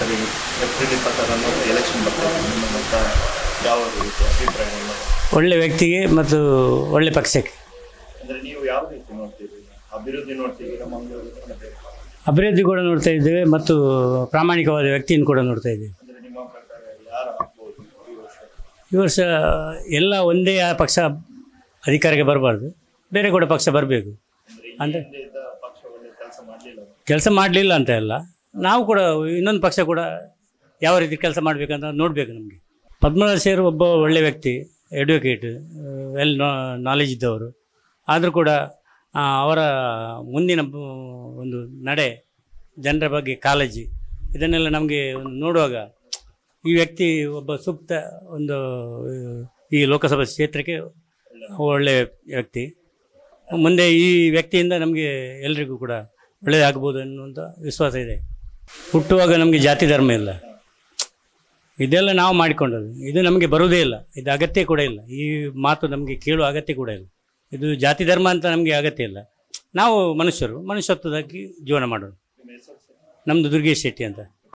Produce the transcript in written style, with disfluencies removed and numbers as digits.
ಸರಿ April 26 election ಬರ್ತಾರೆ. ನಿಮ್ಮ ಮತ ಯಾವ ರೀತಿ ಅಭಿಪ್ರಾಯ? ಒಳ್ಳೆ ವ್ಯಕ್ತಿಗೆ ಮತ್ತು ಒಳ್ಳೆ ಪಕ್ಷಕ್ಕೆ. ಅಂದರೆ ನೀವು ಯಾವ ರೀತಿ ನೋಡ್ತೀರಿ? ಅಭಿವೃದ್ಧಿ ನೋಡ್ತೀವಿ, ಅಭಿವೃದ್ಧಿ ಕೂಡ ನೋಡ್ತಾ ಇದ್ದೇವೆ ಮತ್ತು ಪ್ರಾಮಾಣಿಕವಾದ ವ್ಯಕ್ತಿಯನ್ನು ಕೂಡ ನೋಡ್ತಾ ಇದ್ದೇವೆ. ಅಂದರೆ ನಿಮ್ಮ ಪ್ರಕಾರ ಯಾರು ಆಗ್ಬೋದು ಈ ವರ್ಷ? ಎಲ್ಲ ಒಂದೇ ಪಕ್ಷ ಅಧಿಕಾರಕ್ಕೆ ಬರಬಾರ್ದು, ಬೇರೆ ಕೂಡ ಪಕ್ಷ ಬರಬೇಕು. ಅಂದರೆ ಕೆಲಸ ಮಾಡಲಿಲ್ಲ ಅಂತ ಎಲ್ಲ, ನಾವು ಕೂಡ ಇನ್ನೊಂದು ಪಕ್ಷ ಕೂಡ ಯಾವ ರೀತಿ ಕೆಲಸ ಮಾಡಬೇಕಂತ ನೋಡಬೇಕು. ನಮಗೆ ಪದ್ಮರಾಜ್ ಸರ್ ಒಬ್ಬ ಒಳ್ಳೆಯ ವ್ಯಕ್ತಿ, ಅಡ್ವೊಕೇಟ್, ವೆಲ್ ನಾಲೆಜ್ ಇದ್ದವರು. ಆದರೂ ಕೂಡ ಅವರ ಮುಂದಿನ ಒಂದು ನಡೆ, ಜನರ ಬಗ್ಗೆ ಕಾಳಜಿ, ಇದನ್ನೆಲ್ಲ ನಮಗೆ ನೋಡುವಾಗ ಈ ವ್ಯಕ್ತಿ ಒಬ್ಬ ಸೂಕ್ತ ಒಂದು ಈ ಲೋಕಸಭಾ ಕ್ಷೇತ್ರಕ್ಕೆ ಒಳ್ಳೆಯ ವ್ಯಕ್ತಿ. ಮುಂದೆ ಈ ವ್ಯಕ್ತಿಯಿಂದ ನಮಗೆ ಎಲ್ರಿಗೂ ಕೂಡ ಒಳ್ಳೆಯದಾಗ್ಬೋದು ಅನ್ನುವಂಥ ವಿಶ್ವಾಸ ಇದೆ. ಹುಟ್ಟುವಾಗ ನಮಗೆ ಜಾತಿ ಧರ್ಮ ಇಲ್ಲ, ಇದೆಲ್ಲ ನಾವು ಮಾಡಿಕೊಂಡದ್ದು. ಇದು ನಮಗೆ ಬರುವುದೇ ಇಲ್ಲ, ಇದು ಅಗತ್ಯ ಕೂಡ ಇಲ್ಲ. ಈ ಮಾತು ನಮಗೆ ಕೇಳುವ ಅಗತ್ಯ ಕೂಡ ಇಲ್ಲ. ಇದು ಜಾತಿ ಧರ್ಮ ಅಂತ ನಮಗೆ ಅಗತ್ಯ ಇಲ್ಲ. ನಾವು ಮನುಷ್ಯರು, ಮನುಷ್ಯತ್ವದಾಗಿ ಜೀವನ ಮಾಡೋದು. ನಮ್ಮದು ದುರ್ಗೇಶ್ ಶೆಟ್ಟಿ ಅಂತ.